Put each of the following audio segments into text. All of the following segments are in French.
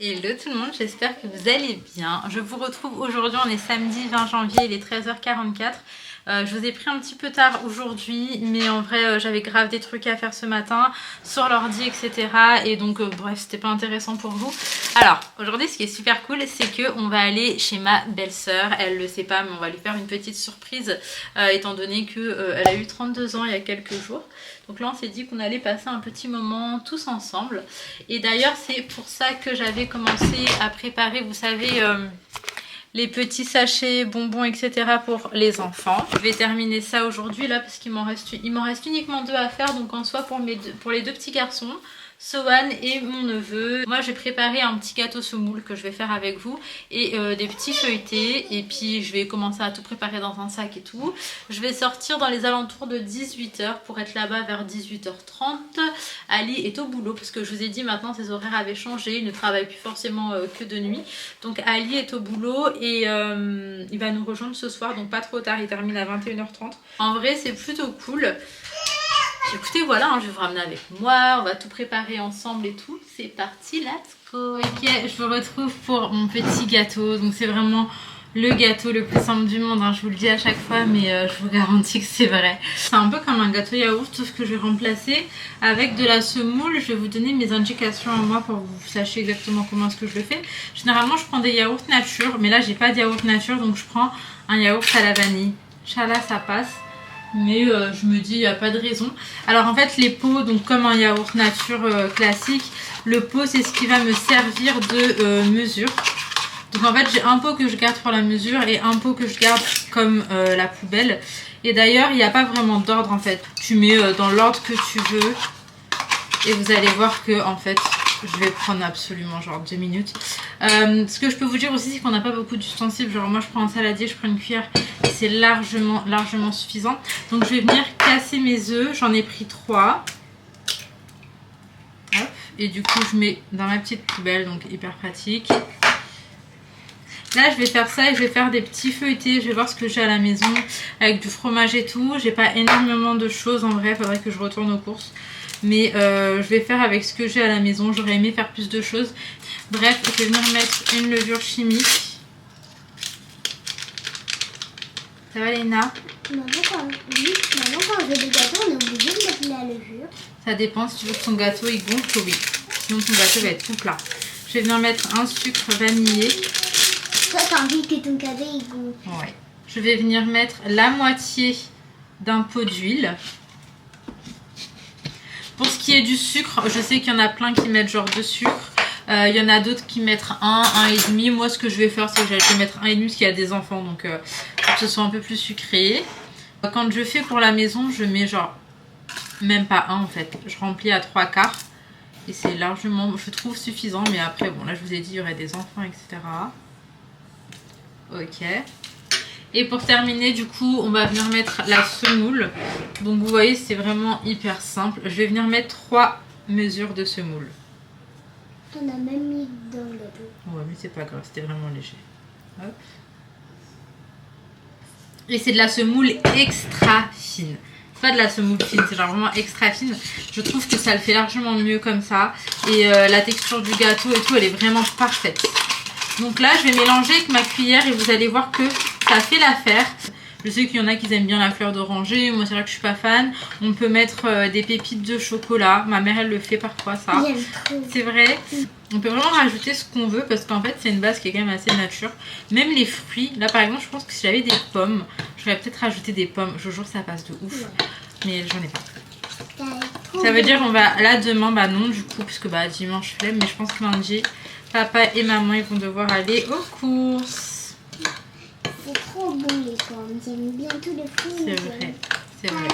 Hello tout le monde, j'espère que vous allez bien. Je vous retrouve aujourd'hui, on est samedi 20 janvier, il est 13h44. Je vous ai pris un petit peu tard aujourd'hui, mais en vrai j'avais grave des trucs à faire ce matin sur l'ordi, etc. Et donc bref, c'était pas intéressant pour vous. Alors aujourd'hui ce qui est super cool, c'est qu'on va aller chez ma belle-sœur. Elle le sait pas, mais on va lui faire une petite surprise étant donné qu'elle a eu 32 ans il y a quelques jours. Donc là on s'est dit qu'on allait passer un petit moment tous ensemble. Et d'ailleurs c'est pour ça que j'avais commencé à préparer, vous savez, les petits sachets bonbons, etc. pour les enfants. Je vais terminer ça aujourd'hui là parce qu'il m'en reste uniquement 2 à faire. Donc en soi pour les deux petits garçons, Sohan et mon neveu. Moi j'ai préparé un petit gâteau semoule que je vais faire avec vous et des petits feuilletés, et puis je vais commencer à tout préparer dans un sac et tout. Je vais sortir dans les alentours de 18 h pour être là-bas vers 18 h30. Ali est au boulot parce que je vous ai dit maintenant ses horaires avaient changé, il ne travaille plus forcément que de nuit. Donc Ali est au boulot et il va nous rejoindre ce soir, donc pas trop tard, il termine à 21 h 30. En vrai c'est plutôt cool. Écoutez, voilà, hein, je vais vous ramener avec moi, on va tout préparer ensemble et tout. C'est parti, let's go. Ok, je vous retrouve pour mon petit gâteau. Donc c'est vraiment le gâteau le plus simple du monde, hein. Je vous le dis à chaque fois, mais je vous garantis que c'est vrai. C'est un peu comme un gâteau yaourt, sauf que je vais remplacer avec de la semoule. Je vais vous donner mes indications à moi pour que vous sachiez exactement comment est-ce que je le fais. Généralement, je prends des yaourts nature, mais là, j'ai pas de yaourt nature, donc je prends un yaourt à la vanille. Inch'Allah, ça passe. Mais je me dis il n'y a pas de raison. Alors en fait les pots, donc comme un yaourt nature classique, le pot c'est ce qui va me servir de mesure. Donc en fait j'ai un pot que je garde pour la mesure et un pot que je garde comme la poubelle. Et d'ailleurs il n'y a pas vraiment d'ordre en fait. Tu mets dans l'ordre que tu veux et vous allez voir que en fait je vais prendre absolument genre 2 minutes. Ce que je peux vous dire aussi, c'est qu'on n'a pas beaucoup d'ustensiles. Genre moi je prends un saladier, je prends une cuillère, c'est largement suffisant. Donc je vais venir casser mes œufs, j'en ai pris 3. Hop. Et du coup je mets dans ma petite poubelle, donc hyper pratique. Là je vais faire ça et je vais faire des petits feuilletés. Je vais voir ce que j'ai à la maison avec du fromage et tout. J'ai pas énormément de choses en vrai, faudrait que je retourne aux courses. Mais je vais faire avec ce que j'ai à la maison. J'aurais aimé faire plus de choses. Bref, je vais venir mettre une levure chimique. Ça va Léna? Maman, quand on fait des gâteaux, on est obligé de mettre la levure. Ça dépend, si tu veux que ton gâteau il gonfle, oui. Sinon ton gâteau va être tout plat. Je vais venir mettre un sucre vanillé. Toi, t'as envie que ton gâteau il gonfle. Ouais. Je vais venir mettre la moitié d'un pot d'huile. Pour ce qui est du sucre, je sais qu'il y en a plein qui mettent genre 2 sucres. Il y en a d'autres qui mettent 1,5. Moi, ce que je vais faire, c'est que je vais mettre 1,5 parce qu'il y a des enfants. Donc, pour que ce soit un peu plus sucré. Quand je fais pour la maison, je mets genre même pas 1 en fait. Je remplis à 3/4. Et c'est largement, je trouve, suffisant. Mais après, bon, là, je vous ai dit, il y aurait des enfants, etc. Ok. Et pour terminer, du coup, on va venir mettre la semoule. Donc vous voyez, c'est vraiment hyper simple. Je vais venir mettre 3 mesures de semoule. T'en as même mis dans le gâteau. Ouais, mais c'est pas grave, c'était vraiment léger. Hop. Et c'est de la semoule extra fine. C'est pas de la semoule fine, c'est genre vraiment extra fine. Je trouve que ça le fait largement mieux comme ça. Et la texture du gâteau et tout, elle est vraiment parfaite. Donc là, je vais mélanger avec ma cuillère et vous allez voir que ça fait l'affaire. Je sais qu'il y en a qui aiment bien la fleur d'oranger. Moi, c'est vrai que je suis pas fan. On peut mettre des pépites de chocolat. Ma mère, elle le fait parfois, ça. J'aime trop. C'est vrai. On peut vraiment rajouter ce qu'on veut parce qu'en fait, c'est une base qui est quand même assez nature. Même les fruits. Là, par exemple, je pense que si j'avais des pommes, j'aurais peut-être rajouté des pommes. Je vous jure, ça passe de ouf. Mais j'en ai pas. Ça veut dire on va là demain, bah non du coup, puisque bah dimanche flemme. Mais je pense que lundi, papa et maman, ils vont devoir aller aux courses. C'est trop bon les pommes. J'aime bien tous les fruits. C'est vrai, c'est vrai.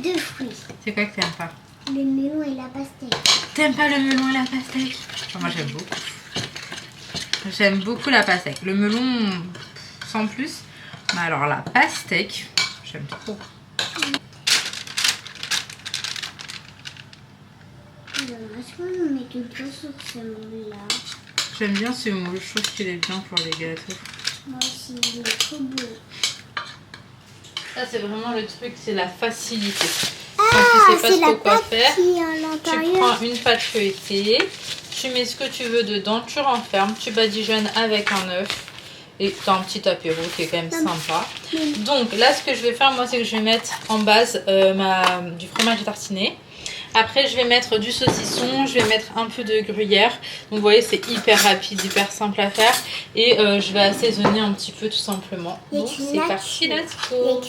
2 fruits. C'est quoi que t'aimes pas? Le melon et la pastèque. T'aimes pas le melon et la pastèque? Moi j'aime beaucoup. J'aime beaucoup la pastèque. Le melon, sans plus. Mais alors la pastèque, j'aime trop. Est-ce qu'on met quelque chose sur ce moule-là? J'aime bien ce moule, je trouve qu'il est bien pour les gâteaux. Moi aussi, il est trop beau. Ça c'est vraiment le truc, c'est la facilité. Ah, quand tu sais pas c'est la trop quoi pâte faire, qui est à tu l'intérieur. prends une pâte feuilletée, Tu mets ce que tu veux dedans, tu renfermes, tu badigeonnes avec un œuf. Et tu as un petit apéro qui est quand même sympa. Donc là, ce que je vais faire, moi, c'est que je vais mettre en base du fromage tartiné. Après, je vais mettre du saucisson, je vais mettre un peu de gruyère. Donc vous voyez, c'est hyper rapide, hyper simple à faire. Et je vais assaisonner un petit peu tout simplement. Donc c'est parti, let's go.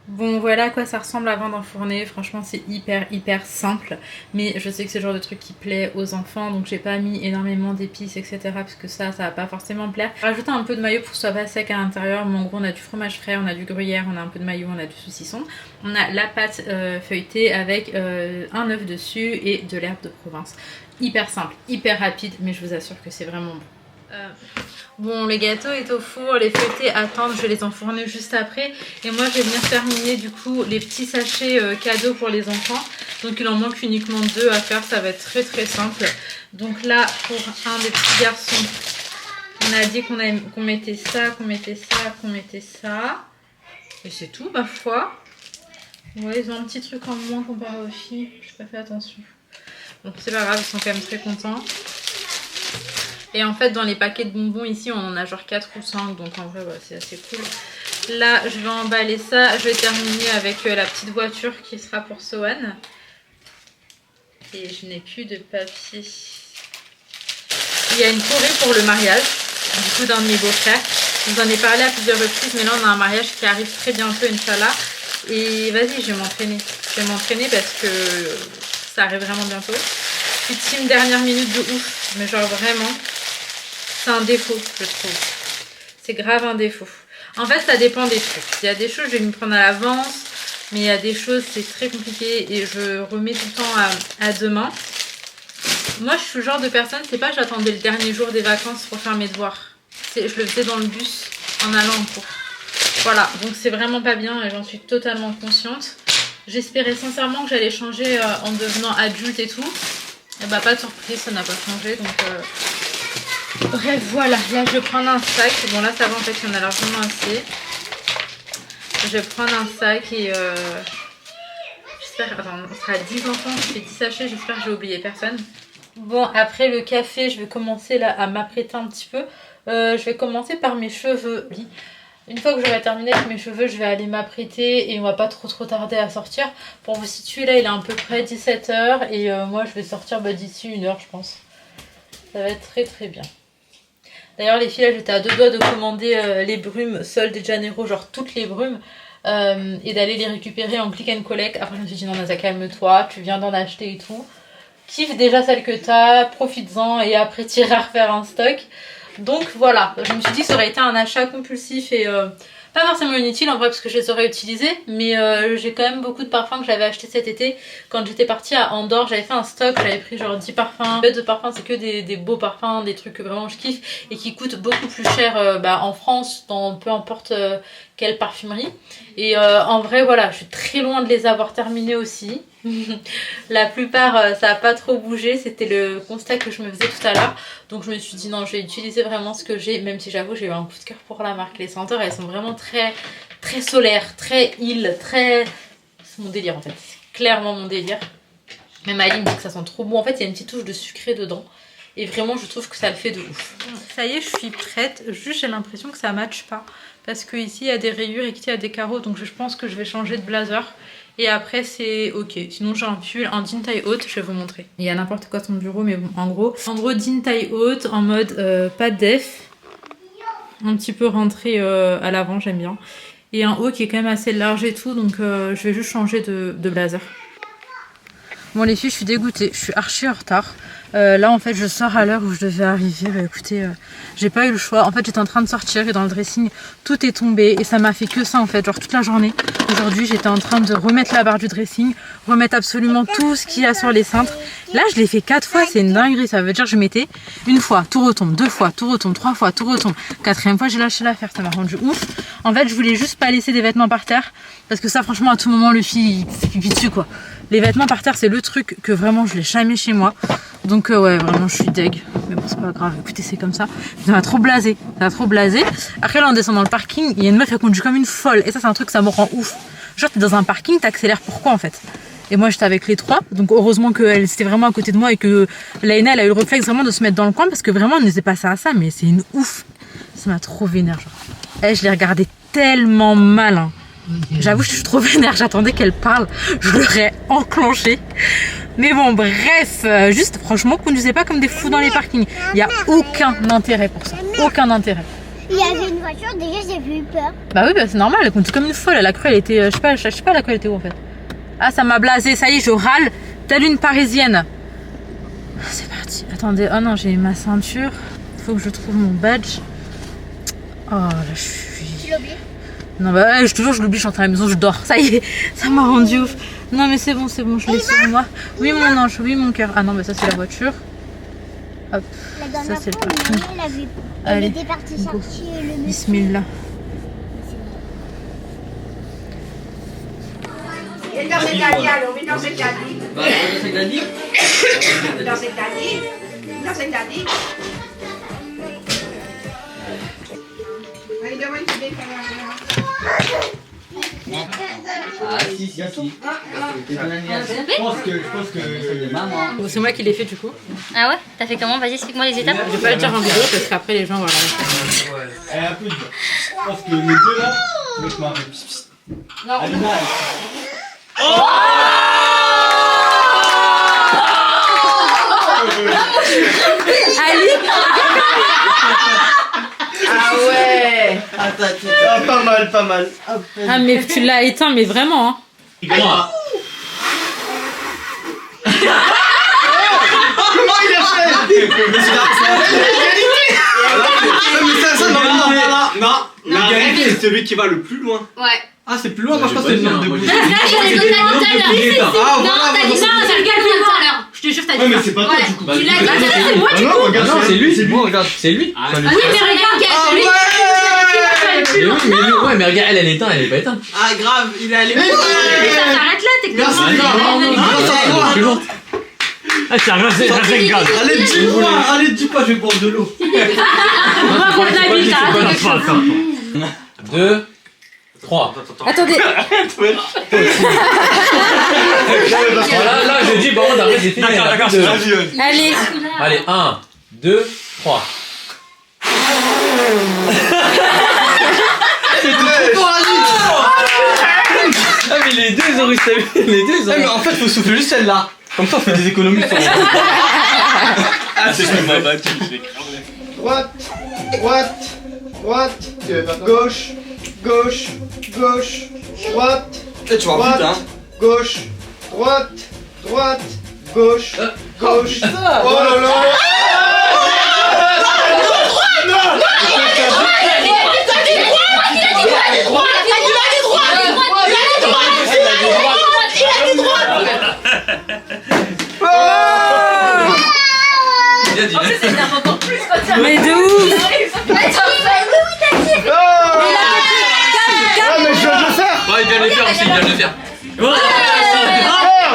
Bon, voilà à quoi ça ressemble avant d'enfourner. Franchement, c'est hyper simple. Mais je sais que c'est le genre de truc qui plaît aux enfants. Donc j'ai pas mis énormément d'épices, etc. Parce que ça va pas forcément plaire. Rajouter un peu de maillot pour que ce soit pas sec à l'intérieur. Mais en gros, on a du fromage frais, on a du gruyère, on a un peu de maillot, on a du saucisson. On a la pâte feuilletée avec un œuf dessus et de l'herbe de Provence. Hyper simple, hyper rapide. Mais je vous assure que c'est vraiment bon. Bon, le gâteau est au four, les feuilletés attendent, je vais les enfourner juste après. Et moi, je vais venir terminer du coup les petits sachets cadeaux pour les enfants. Donc il en manque uniquement 2 à faire, ça va être très simple. Donc là, pour un des petits garçons, on a dit qu'on mettait ça, qu'on mettait ça, qu'on mettait ça. Et c'est tout, ma foi. Ouais, ils ont un petit truc en moins comparé aux filles, je n'ai pas fait attention. Bon, c'est pas grave, ils sont quand même très contents. Et en fait, dans les paquets de bonbons ici, on en a genre 4 ou 5. Donc en vrai, ouais, c'est assez cool. Là, je vais emballer ça. Je vais terminer avec la petite voiture qui sera pour Sohan. Et je n'ai plus de papier. Il y a une choré pour le mariage. Du coup, d'un de mes beaux-frères. Je vous en ai parlé à plusieurs reprises. Mais là, on a un mariage qui arrive très bientôt, Inch'Allah. Et vas-y, je vais m'entraîner. Je vais m'entraîner parce que ça arrive vraiment bientôt. Je suis team dernière minute de ouf. Mais genre vraiment... C'est un défaut, je trouve. C'est grave un défaut. En fait, ça dépend des trucs. Il y a des choses, je vais m'y prendre à l'avance. Mais il y a des choses, c'est très compliqué. Et je remets tout le temps à demain. Moi, je suis le genre de personne, c'est pas j'attendais le dernier jour des vacances pour faire mes devoirs. Je le faisais dans le bus en allant en cours. Voilà, donc c'est vraiment pas bien et j'en suis totalement consciente. J'espérais sincèrement que j'allais changer en devenant adulte et tout. Et bah, pas de surprise, ça n'a pas changé. Donc... Bref, voilà, là je vais prendre un sac. Bon, là ça va en fait, il y en a largement assez. Je vais prendre un sac et j'espère. Attends, on sera 10 enfants, je fais 10 sachets, j'espère que j'ai oublié personne. Bon, après le café, je vais commencer là à m'apprêter un petit peu. Je vais commencer par mes cheveux. Une fois que j'aurai terminé avec mes cheveux, je vais aller m'apprêter et on va pas trop tarder à sortir. Pour vous situer, là il est à peu près 17 h et moi je vais sortir d'ici 1 heure, je pense. Ça va être très bien. D'ailleurs les filles, là j'étais à 2 doigts de commander les brumes Sol de Janeiro, genre toutes les brumes, et d'aller les récupérer en click and collect. Après je me suis dit non Nasa, calme-toi, tu viens d'en acheter et tout. Kiffe déjà celle que t'as, profites-en et après t'iras refaire un stock. Donc voilà, je me suis dit que ça aurait été un achat compulsif et pas forcément inutile en vrai parce que je les aurais utilisés. Mais j'ai quand même beaucoup de parfums que j'avais achetés cet été. Quand j'étais partie à Andorre, j'avais fait un stock, j'avais pris genre 10 parfums. Le de parfums, c'est que des beaux parfums, des trucs que vraiment je kiffe et qui coûtent beaucoup plus cher en France, dans peu importe quelle parfumerie. Et en vrai voilà, je suis très loin de les avoir terminés aussi. La plupart ça n'a pas trop bougé, c'était le constat que je me faisais tout à l'heure. Donc je me suis dit non, je vais utiliser vraiment ce que j'ai, même si j'avoue j'ai eu un coup de cœur pour la marque. Les senteurs elles sont vraiment très solaires, très île, très... C'est mon délire en fait, c'est clairement mon délire. Même Ali me dit que ça sent trop bon, en fait il y a une petite touche de sucré dedans. Et vraiment je trouve que ça le fait de ouf. Ça y est, je suis prête, juste j'ai l'impression que ça matche pas. Parce que ici il y a des rayures et qu'ici il y a des carreaux, donc je pense que je vais changer de blazer. Et après c'est ok, sinon j'ai un pull en jean taille haute, je vais vous montrer. Il y a n'importe quoi sur mon bureau mais bon en gros jean taille haute en mode pas def. Un petit peu rentré à l'avant, j'aime bien. Et un haut qui est quand même assez large et tout, donc je vais juste changer de blazer. Bon les filles, je suis dégoûtée, je suis archi en retard. Là en fait je sors à l'heure où je devais arriver. Bah écoutez, j'ai pas eu le choix. En fait j'étais en train de sortir et dans le dressing tout est tombé et ça m'a fait que ça en fait, genre toute la journée. Aujourd'hui j'étais en train de remettre la barre du dressing, remettre absolument tout ce qu'il y a sur les cintres. Là je l'ai fait 4 fois, c'est une dinguerie. Ça veut dire que je mettais une fois, tout retombe, 2 fois, tout retombe, 3 fois, tout retombe. 4e fois j'ai lâché l'affaire, ça m'a rendu ouf. En fait je voulais juste pas laisser des vêtements par terre parce que ça franchement à tout moment le fil il pipi dessus quoi. Les vêtements par terre c'est le truc que vraiment je l'ai jamais chez moi. Donc ouais vraiment je suis deg. Mais bon c'est pas grave, écoutez c'est comme ça. Ça m'a trop blasé, ça m'a trop blasé. Après là on descend dans le parking, il y a une meuf elle conduit comme une folle. Et ça c'est un truc ça me rend ouf. Genre t'es dans un parking, t'accélères pourquoi en fait? Et moi j'étais avec les 3, donc heureusement qu'elle c'était vraiment à côté de moi et que Laina elle a eu le réflexe vraiment de se mettre dans le coin parce que vraiment on n'était pas ça à ça, mais c'est une ouf. Ça m'a trop vénère genre. Et je l'ai regardé tellement mal hein. J'avoue je suis trop vénère, j'attendais qu'elle parle, je l'aurais enclenché. Mais bon bref, juste franchement conduisez pas comme des fous dans les parkings. Il n'y a aucun intérêt pour ça, aucun intérêt. Il y avait une voiture, déjà j'ai eu peur. Bah oui bah c'est normal, elle conduit comme une folle, elle a cru elle était, je sais pas elle a cru elle était où en fait. Ah ça m'a blasé, ça y est je râle, telle une parisienne. C'est parti, attendez, oh non j'ai ma ceinture, faut que je trouve mon badge. Oh là je suis... Tu l'as oublié? Non bah toujours je l'oublie, je rentre à la maison, je dors, ça y est, ça m'a rendu ouf. Non mais c'est bon, je l'ai sur moi. Oui mon ange, oui mon cœur. Ah non bah ça c'est la voiture. Hop, ça c'est le parking. Elle Allez, était partie go. chercher le monsieur. Bismillah. Et dans cette année, alors, oui, dans cette année. Dans cette année. Dans cette année. Dans cette année. Allez, demande qui vient Ah si. C'est ton anniversaire. Je pense que c'est de maman. Bon, c'est moi qui l'ai fait du coup. Ah ouais? T'as fait comment? Vas-y, explique-moi les étapes. Je vais pas le dire en vidéo parce qu'après les gens voilà. Elle est un peu dure. Je pense que les deux là, je vais te marrer. Non, Elle est là. Ali. Ah ouais. Ah, pas mal. Ah mais tu l'as éteint mais vraiment hein. Moi. Comment il a fait? Mais non, l'égalité, c'est celui qui va le plus loin. Ouais. Ah, c'est plus loin, moi je pense que c'est le nombre de bougies. Là, j'en ai donné un tout à l'heure. Ah, Non, t'as dit ça, ça regarde tout à l'heure. Je te jure, t'as dit ça. mais c'est pas toi Ouais. du coup. Tu l'as dit, C'est moi du coup. regarde, Non, c'est lui, c'est lui. regarde, c'est lui. Ah oui, mais regarde, Ah lui. ouais. mais regarde, elle est éteinte, elle est pas éteinte. Ah, grave, il est allé. Ça s'arrête là, techniquement. Plus loin. Ah, c'est un grave. Allez, dis pas, je vais boire de l'eau. On va voir Nabil, t'as raté quelque chose. 2, 3. Attendez. Voilà, là, je dis, bon, on arrête, c'est fini. D'accord, c'est la vie. Allez. Allez, 1, 2, 3. Ah, mais les deux, ils ont réussi à... Les deux, ils ont... Mais en fait, faut souffler juste celle-là. Comme ça, on fait des économies sur Ah, c'est ce qui m'a battu. Droite, gauche, droite, Et tu vas vite, hein. gauche, droite, gauche. Oh là là! Mais de ouf. Ouais, il vient de le faire aussi, il vient de le faire.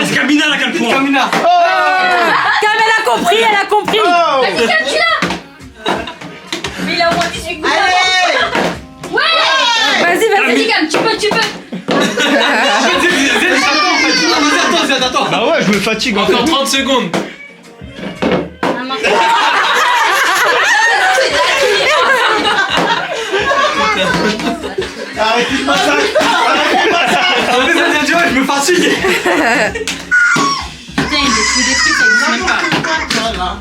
C'est Camina là, quel point. Camina. Cam elle a compris, elle a compris. Vas-y, Cam, tu l'as. Mais il a au moins 18 minutes. Ouais. Vas-y. Cam, tu peux. Attends. Bah ouais, je me fatigue en fait. Encore 30 secondes. Ah, mince. Arrêtez le massacre. Je me fatigue. Putain, il fait des trucs, ça existe même pas.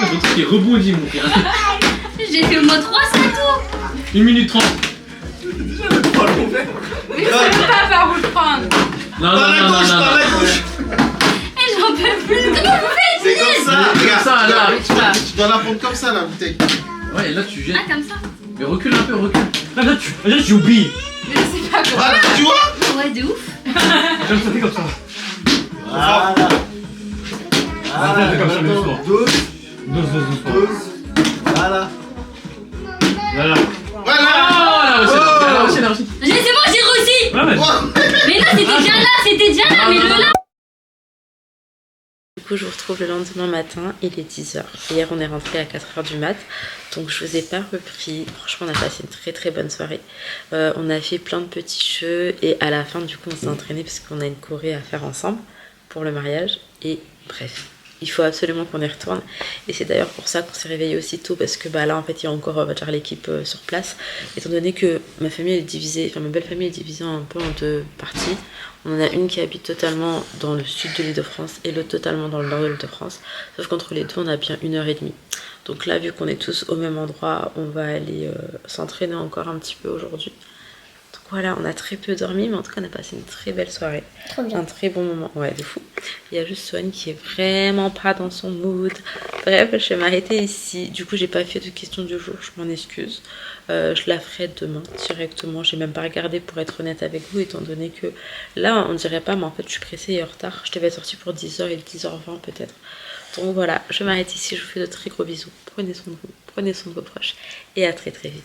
Le truc est rebondi, mon frère. J'ai fait au moins 300 tours. 1 minute 30. Mais je sais pas par où le prendre. Non, Par la non, non, gauche, non, par la non. gauche. Eh, j'en peux plus. Comment vous faites? C'est comme ça. Regarde, ça, là. tu dois la prendre comme ça, la bouteille. Ouais, et là tu jettes. Ah, comme ça? Mais recule un peu, recule. Là tu oublies. Mais je sais pas quoi. Voilà, tu vois. Ouais, de ouf. J'aime ça fait comme ça. Voilà. Voilà, comme ça, mais doucement. Douce, Doucement. douce. Voilà. Voilà. Voilà. Ah, elle a réussi, elle a réussi. C'est bon, j'ai réussi. Ouais, mais. Oh. Mais non, c'était déjà là, mais le là. Du coup, je vous retrouve le lendemain matin, il est 10h. Hier, on est rentré à 4h du mat, donc je vous ai pas repris. Franchement, on a passé une très très bonne soirée. On a fait plein de petits jeux et à la fin, du coup, on s'est entraîné parce qu'on a une choré à faire ensemble pour le mariage. Et bref, il faut absolument qu'on y retourne. Et c'est d'ailleurs pour ça qu'on s'est réveillé aussi tôt parce que bah là, en fait, il y a encore l'équipe sur place. Étant donné que ma famille est divisée, enfin ma belle famille est divisée un peu en deux parties. On en a une qui habite totalement dans le sud de l'Île-de-France et l'autre totalement dans le nord de l'Île-de-France. Sauf qu'entre les deux, on a bien 1h30. Donc là, vu qu'on est tous au même endroit, on va aller s'entraîner encore un petit peu aujourd'hui. Donc voilà, on a très peu dormi, mais en tout cas, on a passé une très belle soirée. Trop bien. Un très bon moment. Ouais, de fou. Il y a juste Swan qui est vraiment pas dans son mood. Bref, je vais m'arrêter ici. Du coup, j'ai pas fait de question du jour, je m'en excuse. Je la ferai demain directement. J'ai même pas regardé pour être honnête avec vous, étant donné que là, on dirait pas, mais en fait, je suis pressée et en retard. Je devais être sortie pour 10h et 10h20 peut-être. Donc voilà, je m'arrête ici. Je vous fais de très gros bisous. Prenez soin de vous, prenez soin de vos proches et à très très vite.